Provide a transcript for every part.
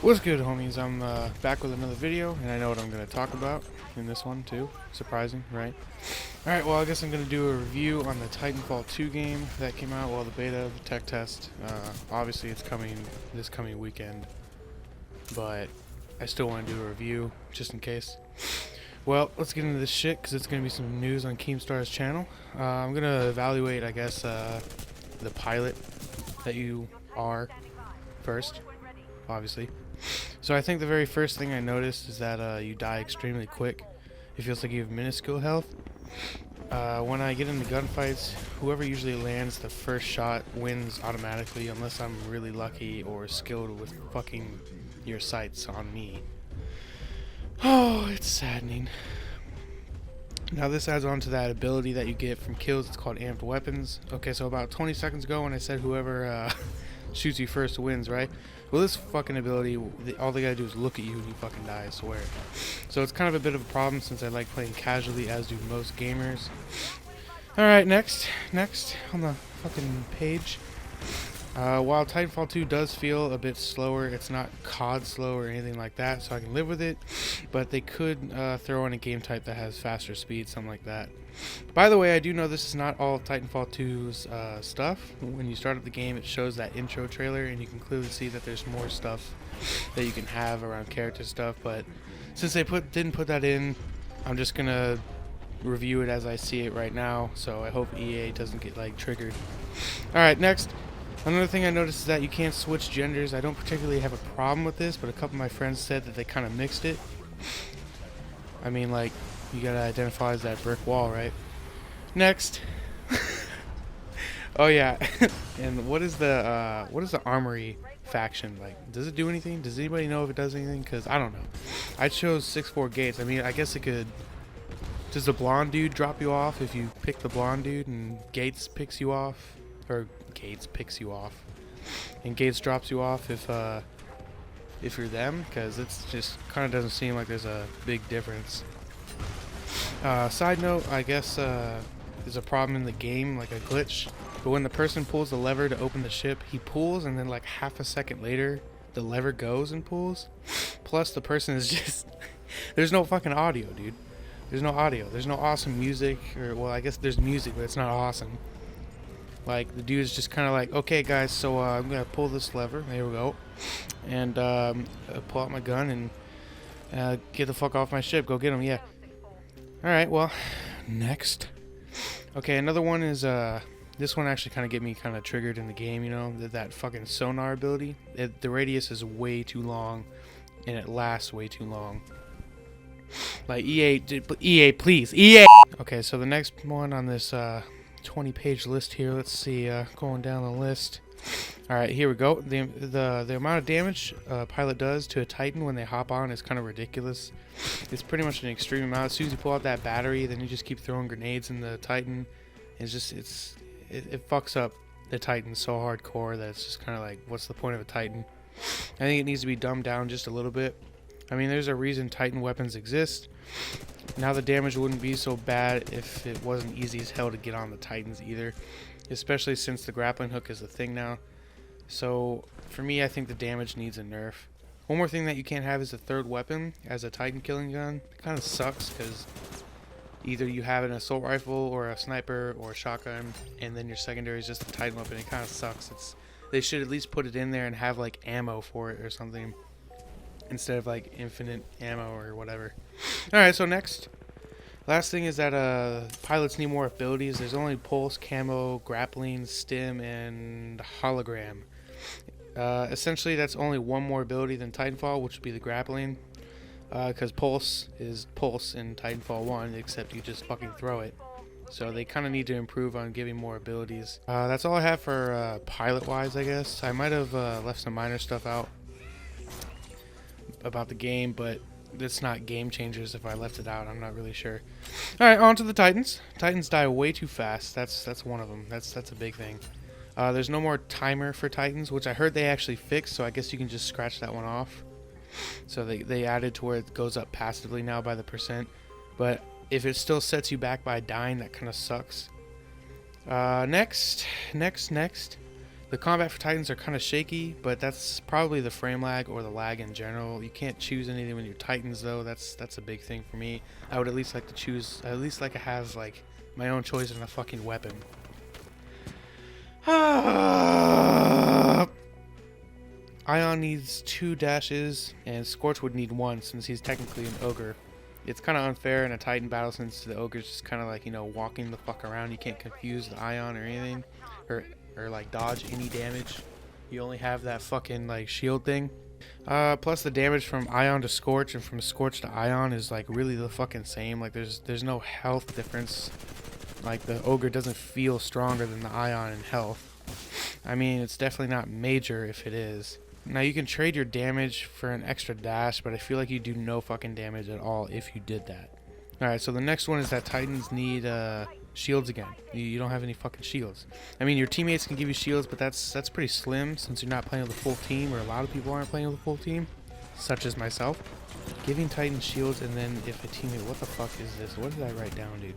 What's good, homies? I'm back with another video, and I know what I'm going to talk about in this one too. Surprising, right? Alright, well, I guess I'm going to do a review on the Titanfall 2 game that came out, well, the beta, the tech test. Obviously, it's coming this coming weekend, but I still want to do a review, just in case. Well, let's get into this shit, because it's going to be some news on Keemstar's channel. I'm going to evaluate, I guess, the pilot that you are first, obviously. So I think the very first thing I noticed is that you die extremely quick. It feels like you have minuscule health. When I get into gunfights, whoever usually lands the first shot wins automatically, unless I'm really lucky or skilled with fucking your sights on me. Oh, it's saddening. Now this adds on to that ability that you get from kills. It's called amped weapons. Okay, so about 20 seconds ago when I said whoever shoots you first wins, right? Well, this fucking ability, all they gotta do is look at you and you fucking die, I swear. So it's kind of a bit of a problem since I like playing casually, as do most gamers. Alright, next on the fucking page. While Titanfall 2 does feel a bit slower, it's not COD slow or anything like that, so I can live with it. But they could throw in a game type that has faster speed, something like that. By the way, I do know this is not all of Titanfall 2's stuff. When you start up the game, it shows that intro trailer, and you can clearly see that there's more stuff that you can have around character stuff. But since they didn't put that in, I'm just gonna review it as I see it right now. So I hope EA doesn't get like triggered. All right, next. Another thing I noticed is that you can't switch genders. I don't particularly have a problem with this, but a couple of my friends said that they kind of mixed it. I mean, like, you gotta identify as that brick wall, right? Next. Oh yeah, and what is the armory faction like? Does it do anything? Does anybody know if it does anything? Cause I don't know. I chose 6-4 gates. I mean, I guess it could. Does the blonde dude drop you off if you pick the blonde dude, and Gates picks you off, or Gates picks you off, and Gates drops you off if you're them? Because it's just kind of doesn't seem like there's a big difference. Side note, I guess there's a problem in the game, like a glitch. But when the person pulls the lever to open the ship, he pulls, and then like half a second later, the lever goes and pulls. Plus, the person is just there's no fucking audio, dude. There's no audio. There's no awesome music, or well, I guess there's music, but it's not awesome. Like, the dude's just kind of like, okay, guys, so I'm gonna pull this lever. There we go, and pull out my gun and get the fuck off my ship. Go get him, yeah. All right, well, next. Okay, another one is this one actually kind of get me kind of triggered in the game. You know, that fucking sonar ability. The radius is way too long, and it lasts way too long. Like EA, please, EA. Okay, so the next one on this 20-page list here. Let's see, going down the list. All right, here we go. The amount of damage a pilot does to a Titan when they hop on is kind of ridiculous. It's pretty much an extreme amount. As soon as you pull out that battery, then you just keep throwing grenades in the Titan. It's just it fucks up the Titan so hardcore that it's just kind of like, what's the point of a Titan? I think it needs to be dumbed down just a little bit. I mean, there's a reason Titan weapons exist. Now the damage wouldn't be so bad if it wasn't easy as hell to get on the Titans either, especially since the grappling hook is a thing now. So for me, I think the damage needs a nerf. One more thing that you can't have is a third weapon as a Titan killing gun. It kind of sucks because either you have an assault rifle or a sniper or a shotgun, and then your secondary is just a Titan weapon. It kind of sucks. They should at least put it in there and have like ammo for it or something, instead of like infinite ammo or whatever. Alright, so next. Last thing is that pilots need more abilities. There's only pulse, camo, grappling, stim, and hologram. Essentially, that's only one more ability than Titanfall, which would be the grappling. Because pulse is pulse in Titanfall 1, except you just fucking throw it. So they kind of need to improve on giving more abilities. That's all I have for pilot-wise, I guess. I might have left some minor stuff out about the game, but it's not game changers if I left it out. I'm not really sure. Alright, on to the Titans. Titans die way too fast. That's one of them. That's a big thing. There's no more timer for Titans, which I heard they actually fixed, so I guess you can just scratch that one off. So they added to where it goes up passively now by the percent. But if it still sets you back by dying, that kind of sucks. Next. The combat for Titans are kind of shaky, but that's probably the frame lag or the lag in general. You can't choose anything when you're Titans though. That's a big thing for me. I would at least like to choose, at least like to have like my own choice in a fucking weapon. Ion needs 2 dashes, and Scorch would need 1 since he's technically an ogre. It's kind of unfair in a Titan battle since the ogre's just kind of like, you know, walking the fuck around. You can't confuse the Ion or anything, or like dodge any damage. You only have that fucking like shield thing. Plus the damage from Ion to Scorch and from Scorch to Ion is like really the fucking same. Like there's no health difference. Like the ogre doesn't feel stronger than the Ion in health. I mean, it's definitely not major if it is. Now you can trade your damage for an extra dash, but I feel like you do no fucking damage at all if you did that. Alright, so the next one is that Titans need shields again. You don't have any fucking shields. I mean, your teammates can give you shields, but that's pretty slim since you're not playing with a full team, or a lot of people aren't playing with a full team, such as myself. Giving Titans shields, and then if a teammate... What the fuck is this? What did I write down, dude?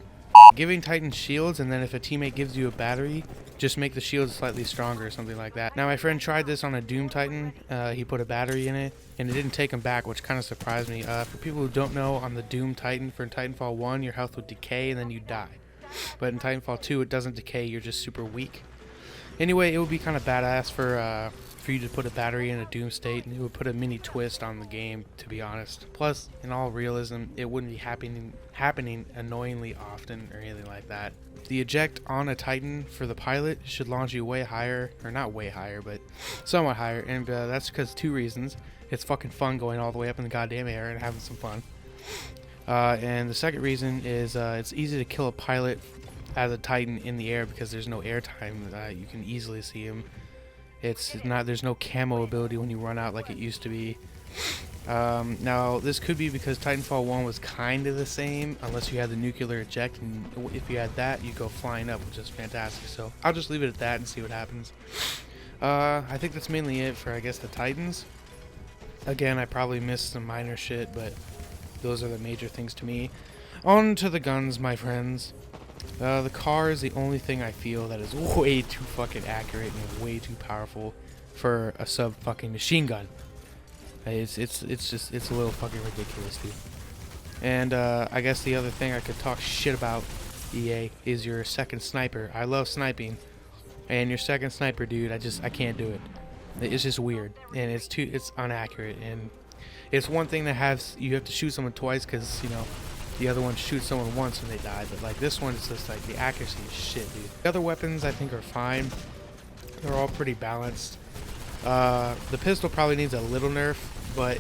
Giving Titans shields, and then if a teammate gives you a battery, just make the shields slightly stronger or something like that. Now my friend tried this on a Doom Titan. He put a battery in it, and it didn't take him back, which kind of surprised me. For people who don't know, on the Doom Titan, for Titanfall 1, your health would decay and then you die. But in Titanfall 2, it doesn't decay, you're just super weak. Anyway, it would be kind of badass for you to put a battery in a Doom state, and it would put a mini twist on the game, to be honest. Plus, in all realism, it wouldn't be happening annoyingly often or anything like that. The eject on a Titan for the pilot should launch you way higher, or not way higher, but somewhat higher, and that's because 2 reasons. It's fucking fun going all the way up in the goddamn air and having some fun. And the second reason is it's easy to kill a pilot as a Titan in the air because there's no airtime. You can easily see him. There's no camo ability when you run out like it used to be. Now this could be because Titanfall 1 was kind of the same, unless you had the nuclear eject, and if you had that, you go flying up, which is fantastic. So I'll just leave it at that and see what happens. I think that's mainly it for, I guess, the Titans. Again, I probably missed some minor shit, but those are the major things to me. On to the guns, my friends. The car is the only thing I feel that is way too fucking accurate and way too powerful for a sub fucking machine gun. It's a little fucking ridiculous, dude. And I guess the other thing I could talk shit about, EA, is your second sniper. I love sniping, and your second sniper, dude, I can't do it. It's just weird, and it's inaccurate, and it's one thing that you have to shoot someone twice because, you know, the other one shoots someone once and they die, but like this one is just like the accuracy is shit, dude. The other weapons I think are fine. They're all pretty balanced. The pistol probably needs a little nerf, but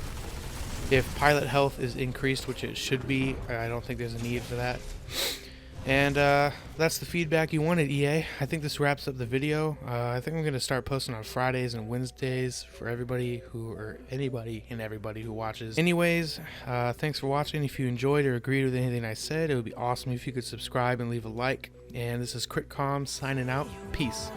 if pilot health is increased, which it should be, I don't think there's a need for that. And that's the feedback you wanted, EA. I think this wraps up the video. I think I'm going to start posting on Fridays and Wednesdays for anybody and everybody who watches. Anyways, thanks for watching. If you enjoyed or agreed with anything I said, it would be awesome if you could subscribe and leave a like. And this is CritCom signing out. Peace.